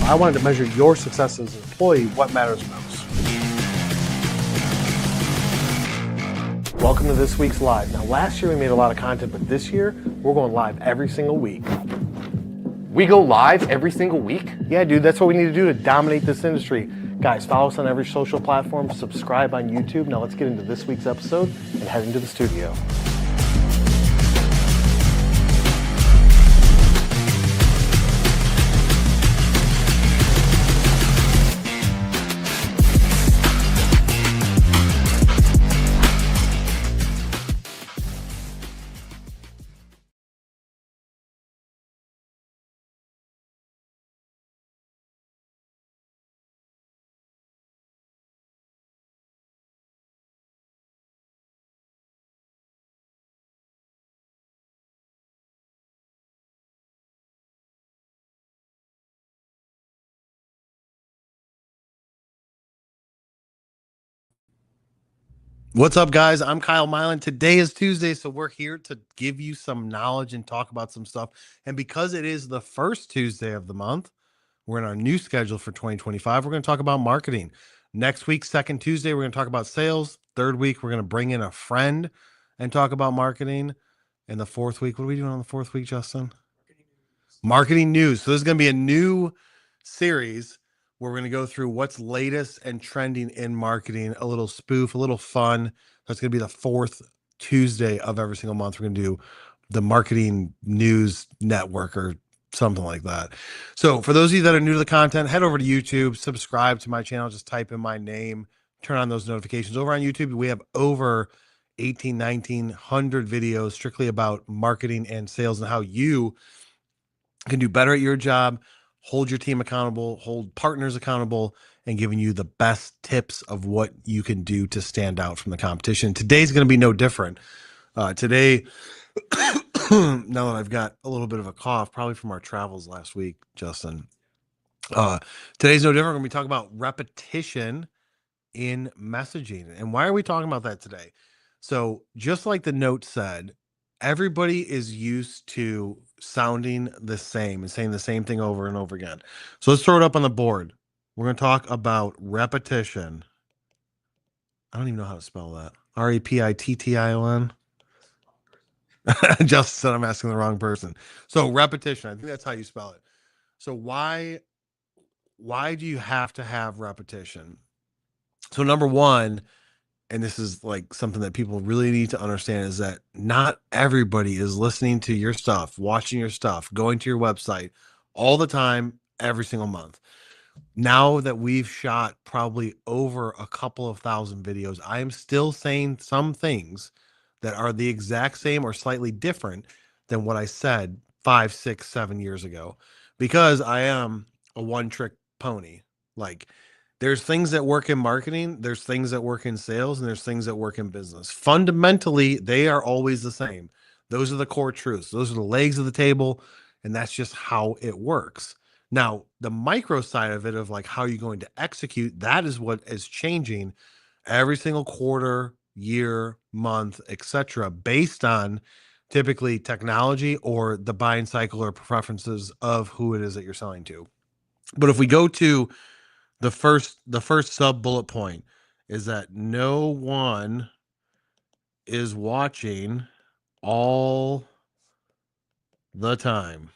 I wanted to measure your success as an employee, what matters most. Welcome to this week's live. Now, last year we made a lot of content, but this year we're going live every single week. We go live every single week? Yeah, dude, that's what we need to do to dominate this industry. Guys, follow us on every social platform, subscribe on YouTube. Now let's get into this week's episode and head into the studio. What's up, guys? I'm Kyle Milan. Today is Tuesday, so we're here to give you some knowledge and talk about some stuff. And because it is the first Tuesday of the month, we're in our new schedule for 2025. We're going to talk about marketing. Next week, second Tuesday, we're going to talk about sales. Third week, we're going to bring in a friend and talk about marketing. And the fourth week, what are we doing on the fourth week, Justin? Marketing news. So this is going to be a new series where we're going to go through what's latest and trending in marketing, a little spoof, a little fun. That's going to be the fourth Tuesday of every single month. We're going to do the marketing news network or something like that. So for those of you that are new to the content, head over to YouTube, subscribe to my channel, just type in my name, turn on those notifications. Over on YouTube, we have over 1,900 videos strictly about marketing and sales and how you can do better at your job, hold your team accountable, hold partners accountable, and giving you the best tips of what you can do to stand out from the competition. Today's going to be no different. Today, now that I've got a little bit of a cough, probably from our travels last week, Justin, today's no different. We're going to be talking about repetition in messaging. And why are we talking about that today? So just like the note said, everybody is used to sounding the same and saying the same thing over and over again. So let's throw it up on the board. We're going to talk about repetition. I don't even know how to spell that. Repittion. Justin said I'm asking the wrong person. So repetition, I think that's how you spell it. So why do you have to have repetition? So number one, and this is like something that people really need to understand, is that not everybody is listening to your stuff, watching your stuff, going to your website all the time, every single month. Now that we've shot probably over a couple of thousand videos, I am still saying some things that are the exact same or slightly different than what I said 5, 6, 7 years ago, because I am a one-trick pony. Like, there's things that work in marketing, there's things that work in sales, and there's things that work in business. Fundamentally, they are always the same. Those are the core truths. Those are the legs of the table, and that's just how it works. Now, the micro side of it, of like how you're going to execute, that is what is changing every single quarter, year, month, etc., based on typically technology or the buying cycle or preferences of who it is that you're selling to. But if we go to the first sub bullet point, is that no one is watching all the time.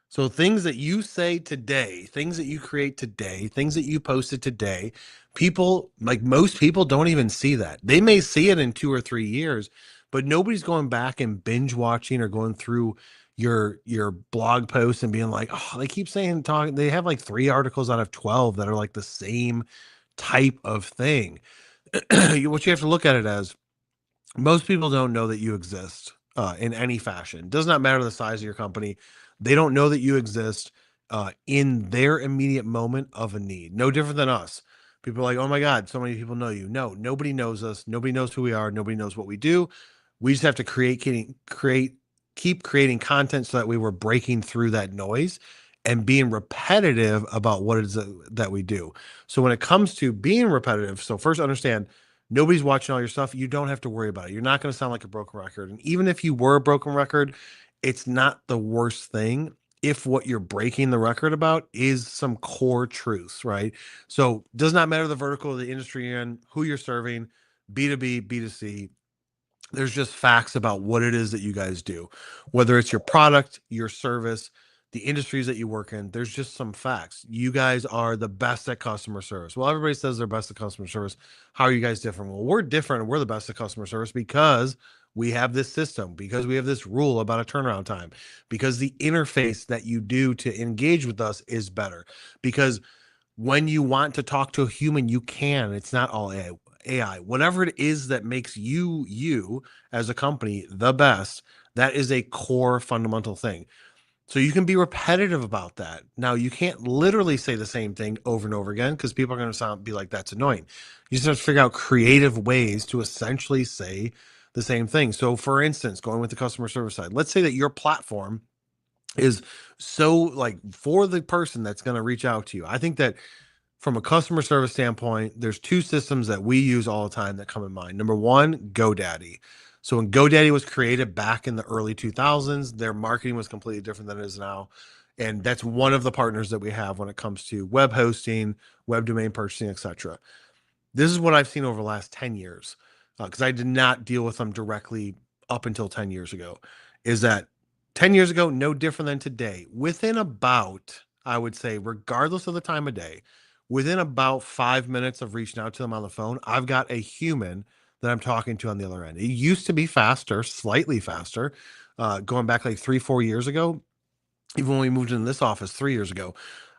So things that you say today, things that you create today, things that you posted today, people, like most people, don't even see that. They may see it in 2 or 3 years, but nobody's going back and binge watching or going through your blog posts and being like, oh, they keep saying talking. They have like 3 articles out of 12 that are like the same type of thing. What you have to look at it as, most people don't know that you exist in any fashion. It does not matter the size of your company. They don't know that you exist in their immediate moment of a need. No different than us. People are like, oh my God, so many people know you. No, nobody knows us. Nobody knows who we are. Nobody knows what we do. We just have to keep creating content so that we were breaking through that noise and being repetitive about what it is that we do. So when it comes to being repetitive, so first understand, nobody's watching all your stuff. You don't have to worry about it. You're not going to sound like a broken record. And even if you were a broken record, it's not the worst thing. if what you're breaking the record about is some core truths, right? So does not matter the vertical of the industry you're in, who you're serving, B2B, B2C, there's just facts about what it is that you guys do, whether it's your product, your service, the industries that you work in. There's just some facts. You guys are the best at customer service. Well, everybody says they're best at customer service. How are you guys different? Well, we're different and we're the best at customer service because we have this system, because we have this rule about a turnaround time, because the interface that you do to engage with us is better, because when you want to talk to a human, you can. It's not all AI. Whatever it is that makes you as a company the best, that is a core fundamental thing. So you can be repetitive about that. Now you can't literally say the same thing over and over again because people are going to be like, that's annoying. You just have to figure out creative ways to essentially say the same thing. So for instance, going with the customer service side, let's say that your platform is so like for the person that's going to reach out to you. I think that from a customer service standpoint, there's two systems that we use all the time that come in mind. Number one, GoDaddy. So when GoDaddy was created back in the early 2000s, their marketing was completely different than it is now. And that's one of the partners that we have when it comes to web hosting, web domain purchasing, etc. This is what I've seen over the last 10 years, because I did not deal with them directly up until 10 years ago, is that 10 years ago, no different than today. Within about, I would say, regardless of the time of day, within about 5 minutes of reaching out to them on the phone, I've got a human that I'm talking to on the other end. It used to be faster, slightly faster, going back like 3, 4 years ago. Even when we moved into this office 3 years ago,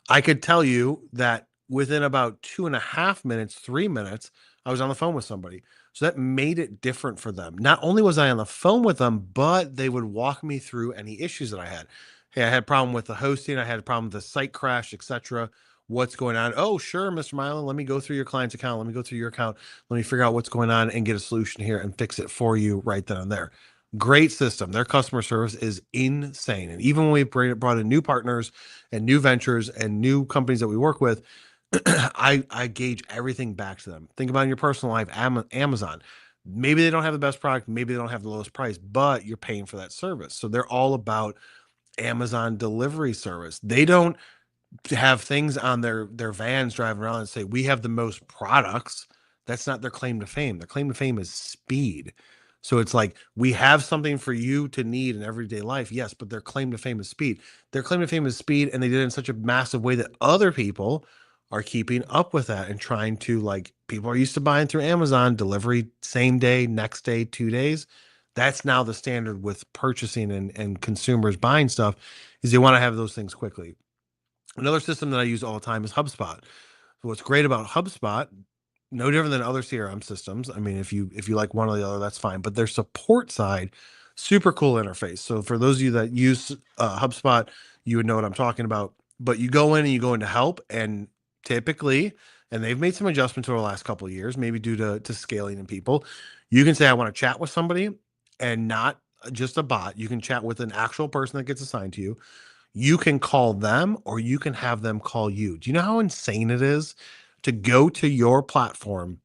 I could tell you that within about 2.5 minutes, 3 minutes, I was on the phone with somebody. So that made it different for them. Not only was I on the phone with them, but they would walk me through any issues that I had. Hey, I had a problem with the hosting. I had a problem with the site crash, etc. What's going on? Oh, sure, Mr. Milan. Let me go through your client's account. Let me go through your account. Let me figure out what's going on and get a solution here and fix it for you right then and there. Great system. Their customer service is insane. And even when we brought in new partners and new ventures and new companies that we work with, I gauge everything back to them. Think about in your personal life, Amazon. Maybe they don't have the best product, maybe they don't have the lowest price, but you're paying for that service. So they're all about Amazon delivery service. They don't have things on their vans driving around and say we have the most products. That's not their claim to fame. Their claim to fame is speed. So it's like we have something for you to need in everyday life, yes, but their claim to fame is speed. Their claim to fame is speed, and they did it in such a massive way that other people are keeping up with that and trying to, like, people are used to buying through Amazon delivery same day, next day, 2 days. That's now the standard with purchasing and consumers buying stuff, is they want to have those things quickly. Another system that I use all the time is HubSpot. So what's great about HubSpot, no different than other CRM systems. I mean, if you like one or the other, that's fine. But their support side, super cool interface. So for those of you that use HubSpot, you would know what I'm talking about. But you go in and you go into help, and typically, and they've made some adjustments over the last couple of years, maybe due to scaling and people. You can say I want to chat with somebody, and not just a bot. You can chat with an actual person that gets assigned to you. You can call them or you can have them call you. Do you know how insane it is to go to your platform,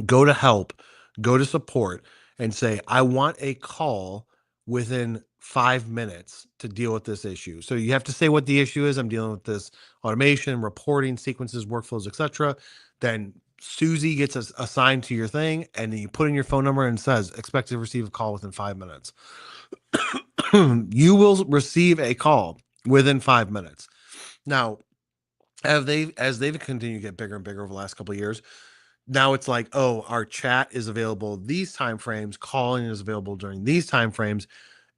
go to help, go to support, and say, I want a call within 5 minutes to deal with this issue? So you have to say what the issue is. I'm dealing with this automation, reporting, sequences, workflows, etc. Then Susie gets assigned to your thing, and then you put in your phone number and says, expect to receive a call within 5 minutes. You will receive a call within 5 minutes. Now, as they've continued to get bigger and bigger over the last couple of years, now it's like, oh, our chat is available these time frames, calling is available during these time frames,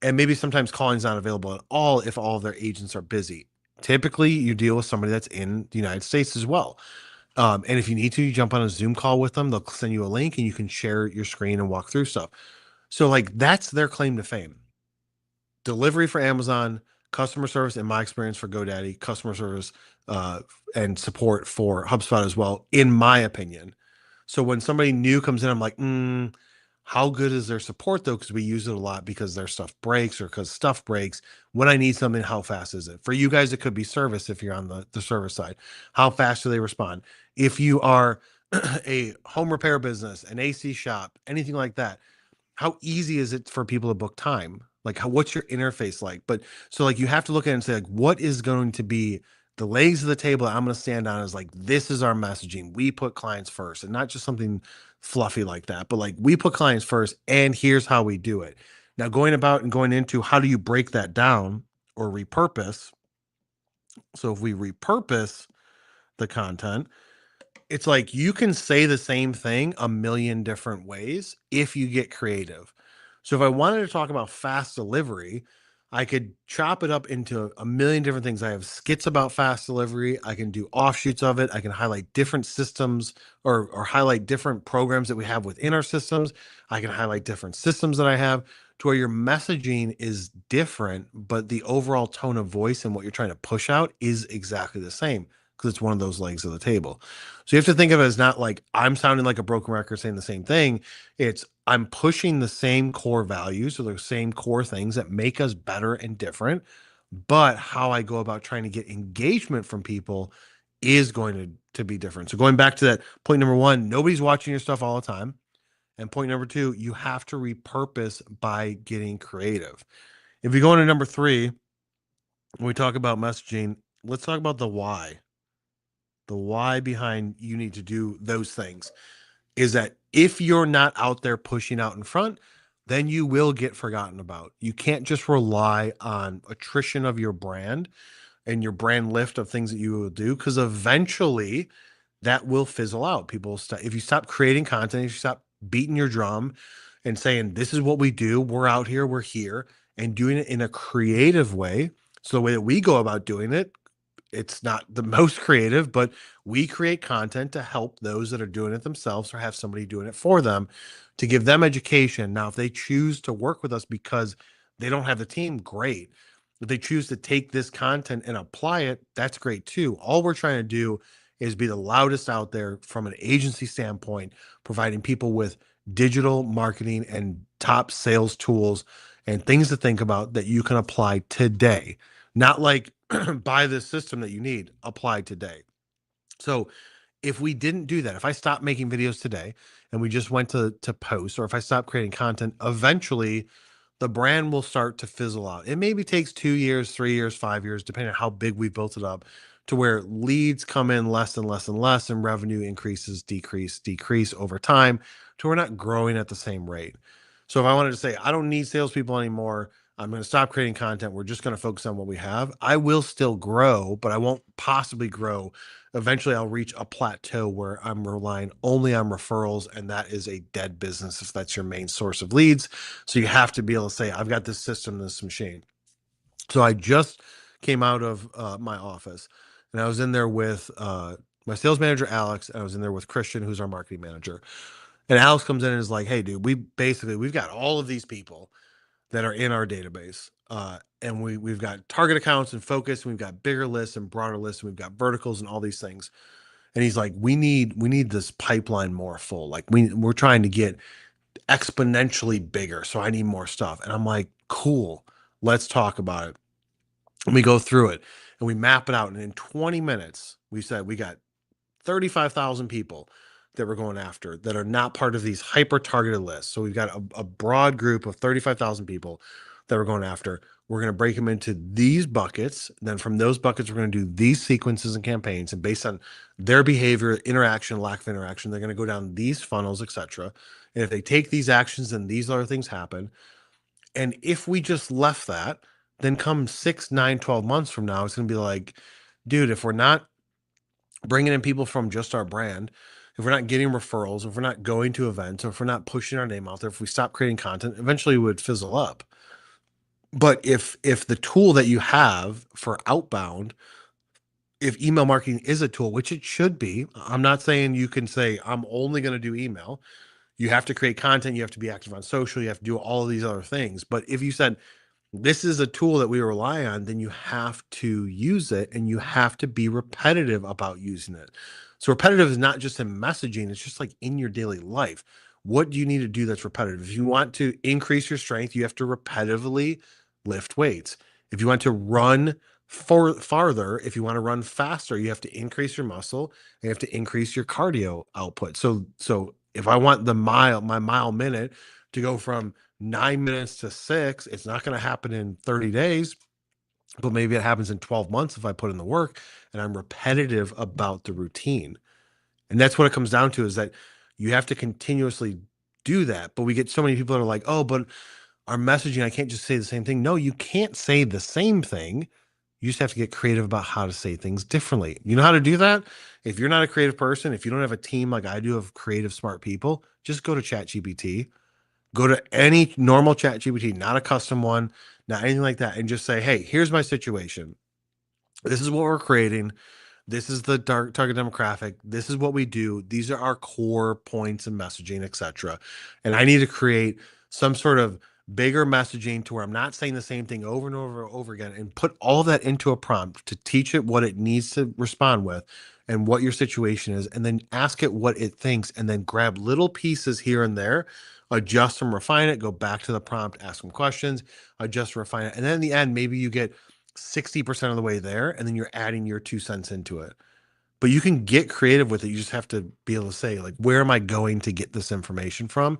and maybe sometimes calling is not available at all if all of their agents are busy. Typically, you deal with somebody that's in the United States as well. And if you need to, you jump on a Zoom call with them. They'll send you a link and you can share your screen and walk through stuff. So, like, that's their claim to fame. Delivery for Amazon, customer service, in my experience, for GoDaddy, customer service uh, and support for HubSpot as well, in my opinion. So when somebody new comes in, I'm like, how good is their support though? Because we use it a lot because their stuff breaks or because stuff breaks. When I need something, how fast is it? For you guys, it could be service if you're on the service side. How fast do they respond? If you are a home repair business, an AC shop, anything like that, how easy is it for people to book time? Like, what's your interface like? But so like you have to look at it and say, like, what is going to be the legs of the table that I'm going to stand on is like, this is our messaging. We put clients first, and not just something fluffy like that, but like we put clients first, and here's how we do it. Now, going about and going into how do you break that down or repurpose? So if we repurpose the content, it's like you can say the same thing a million different ways if you get creative. So if I wanted to talk about fast delivery, I could chop it up into a million different things. I have skits about fast delivery. I can do offshoots of it. I can highlight different systems or highlight different programs that we have within our systems. I can highlight different systems that I have to where your messaging is different, but the overall tone of voice and what you're trying to push out is exactly the same because it's one of those legs of the table. So you have to think of it as not like I'm sounding like a broken record saying the same thing. It's I'm pushing the same core values or the same core things that make us better and different. But how I go about trying to get engagement from people is going to be different. So going back to that point number one, nobody's watching your stuff all the time. And point number two, you have to repurpose by getting creative. If you go into number three, when we talk about messaging, let's talk about the why. The why behind you need to do those things is that if you're not out there pushing out in front, then you will get forgotten about. You can't just rely on attrition of your brand and your brand lift of things that you will do because eventually that will fizzle out. People stop if you stop creating content, if you stop beating your drum and saying this is what we do, we're out here, we're here, and doing it in a creative way. So the way that we go about doing it, it's not the most creative, but we create content to help those that are doing it themselves or have somebody doing it for them to give them education. Now, if they choose to work with us because they don't have the team, great. If they choose to take this content and apply it, that's great too. All we're trying to do is be the loudest out there from an agency standpoint, providing people with digital marketing and top sales tools and things to think about that you can apply today. Not like buy this system that you need, apply today. So if we didn't do that, if I stopped making videos today and we just went to post, or if I stopped creating content, eventually the brand will start to fizzle out. It maybe takes 2 years, 3 years, 5 years, depending on how big we built it up, to where leads come in less and less and less, and revenue increases, decrease over time, to we're not growing at the same rate. So if I wanted to say, I don't need salespeople anymore, I'm going to stop creating content. We're just going to focus on what we have. I will still grow, but I won't possibly grow. Eventually, I'll reach a plateau where I'm relying only on referrals, and that is a dead business if that's your main source of leads. So you have to be able to say, I've got this system, this machine. So I just came out of my office, and I was in there with my sales manager, Alex, and I was in there with Christian, who's our marketing manager. And Alex comes in and is like, hey, dude, we've got all of these people that are in our database. And we've got target accounts and focus, and we've got bigger lists and broader lists, and we've got verticals and all these things. And he's like, we need this pipeline more full. Like we're trying to get exponentially bigger. So I need more stuff. And I'm like, cool, let's talk about it. And we go through it and we map it out. And in 20 minutes, we said we got 35,000 people that we're going after that are not part of these hyper targeted lists. So we've got a broad group of 35,000 people that we're going after. We're going to break them into these buckets. Then from those buckets, we're going to do these sequences and campaigns. And based on their behavior, interaction, lack of interaction, they're going to go down these funnels, etc. And if they take these actions, then these other things happen. And if we just left that, then come 6, 9, 12 months from now, it's going to be like, dude, if we're not bringing in people from just our brand, if we're not getting referrals, if we're not going to events, or if we're not pushing our name out there, if we stop creating content, eventually it would fizzle up. But if the tool that you have for outbound, if email marketing is a tool, which it should be, I'm not saying you can say I'm only going to do email. You have to create content, you have to be active on social, you have to do all of these other things. But if you said this is a tool that we rely on, then you have to use it and you have to be repetitive about using it. So repetitive is not just in messaging, it's just like in your daily life. What do you need to do that's repetitive? If you want to increase your strength, you have to repetitively lift weights. If you want to run farther, if you want to run faster, you have to increase your muscle and you have to increase your cardio output. So if I want my mile minute to go from 9 minutes to 6. It's not going to happen in 30 days, but maybe it happens in 12 months if I put in the work and I'm repetitive about the routine. And that's what it comes down to, is that you have to continuously do that. But we get so many people that are like, oh, but our messaging, I can't just say the same thing. No, you can't say the same thing. You just have to get creative about how to say things differently. You know how to do that? If you're not a creative person, if you don't have a team like I do of creative, smart people, just go to ChatGPT. Go to any normal ChatGPT, not a custom one, not anything like that, and just say, hey, here's my situation. This is what we're creating. This is the target demographic. This is what we do. These are our core points and messaging, etc. And I need to create some sort of bigger messaging to where I'm not saying the same thing over and over and over again, and put all that into a prompt to teach it what it needs to respond with and what your situation is, and then ask it what it thinks, and then grab little pieces here and there, adjust them, refine it, go back to the prompt, ask some questions, adjust, refine it. And then in the end, maybe you get 60% of the way there, and then you're adding your 2 cents into it. But you can get creative with it. You just have to be able to say, like, where am I going to get this information from?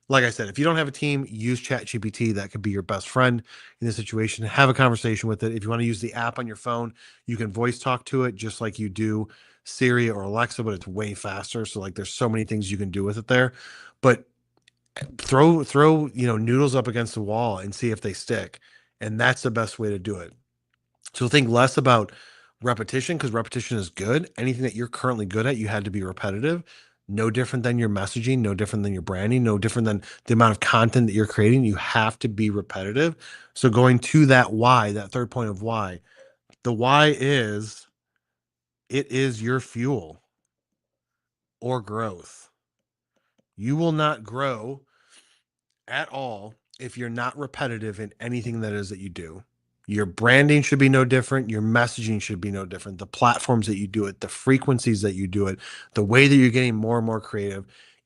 Like I said, if you don't have a team, use ChatGPT. That could be your best friend in this situation. Have a conversation with it. If you want to use the app on your phone, you can voice talk to it just like you do Siri or Alexa, but it's way faster. So like, there's so many things you can do with it there. But throw noodles up against the wall and see if they stick. And that's the best way to do it. So think less about repetition, because repetition is good. Anything that you're currently good at, you had to be repetitive. No different than your messaging, no different than your branding, no different than the amount of content that you're creating. You have to be repetitive. So going to that why, that third point of why, the why is, it is your fuel or growth. You will not grow at all if you're not repetitive in anything that is that you do. Your branding should be no different. Your messaging should be no different. The platforms that you do it, the frequencies that you do it, the way that you're getting more and more creative,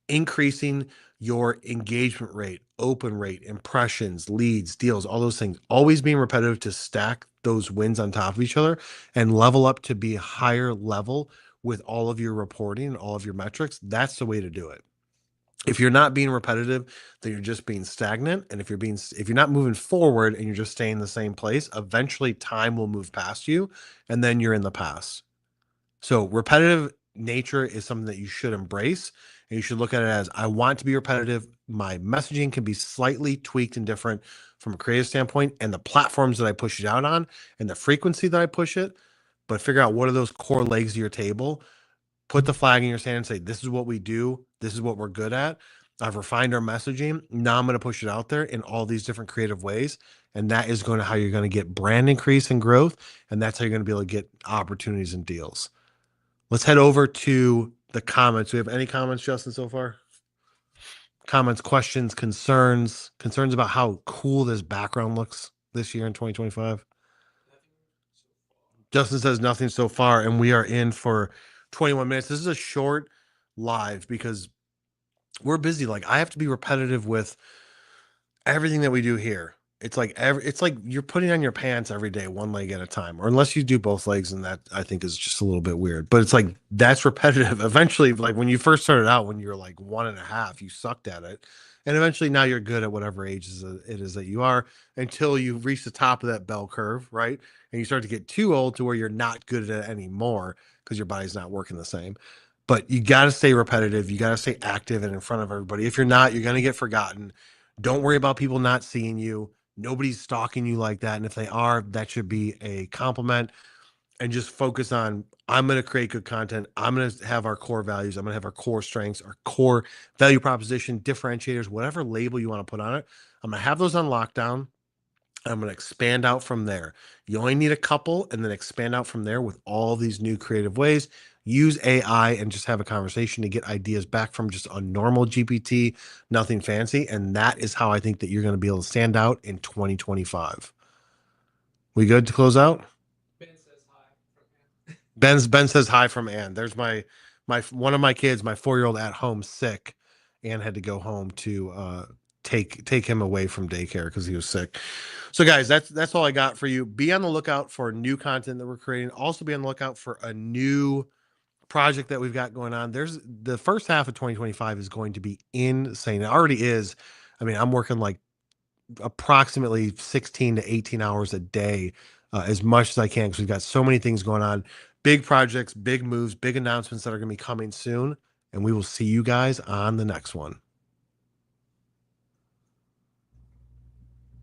increasing your engagement rate, open rate, impressions, leads, deals, all those things, always being repetitive to stack those wins on top of each other and level up to be a higher level with all of your reporting and all of your metrics. That's the way to do it. If you're not being repetitive, then you're just being stagnant. And if you're not moving forward and you're just staying in the same place, eventually time will move past you and then you're in the past. So repetitive nature is something that you should embrace, and you should look at it as, I want to be repetitive. My messaging can be slightly tweaked and different from a creative standpoint, and the platforms that I push it out on and the frequency that I push it, but figure out what are those core legs of your table. Put the flag in your sand and say, this is what we do. This is what we're good at. I've refined our messaging. Now I'm going to push it out there in all these different creative ways. And that is how you're going to get brand increase and growth. And that's how you're going to be able to get opportunities and deals. Let's head over to the comments. Do we have any comments, Justin, so far? Comments, questions, concerns about how cool this background looks this year in 2025? Justin says nothing so far, and we are in for 21 minutes. This is a short live because we're busy. Like, I have to be repetitive with everything that we do here. It's like you're putting on your pants every day, one leg at a time, or unless you do both legs, and that I think is just a little bit weird. But it's like, that's repetitive. Eventually, like when you first started out, when you're like 1.5, you sucked at it, and eventually now you're good at whatever age it is that you are, until you reach the top of that bell curve, right? And you start to get too old to where you're not good at it anymore because your body's not working the same. But you got to stay repetitive. You got to stay active and in front of everybody. If you're not, you're going to get forgotten. Don't worry about people not seeing you. Nobody's stalking you like that. And if they are, that should be a compliment. And just focus on, I'm going to create good content. I'm going to have our core values. I'm going to have our core strengths, our core value proposition, differentiators, whatever label you want to put on it. I'm going to have those on lockdown. I'm going to expand out from there. You only need a couple, and then expand out from there with all these new creative ways. Use AI and just have a conversation to get ideas back from just a normal GPT, nothing fancy. And that is how I think that you're going to be able to stand out in 2025. We good to close out? Ben says hi from Ann. There's my one of my kids, my 4-year-old, at home sick. Ann had to go home to take him away from daycare because he was sick. So guys, that's all I got for you. Be on the lookout for new content that we're creating. Also be on the lookout for a new project that we've got going on. There's the first half of 2025 is going to be insane. It already is. I mean, I'm working like approximately 16 to 18 hours a day, as much as I can, because we've got so many things going on, big projects, big moves, big announcements that are going to be coming soon. And we will see you guys on the next one.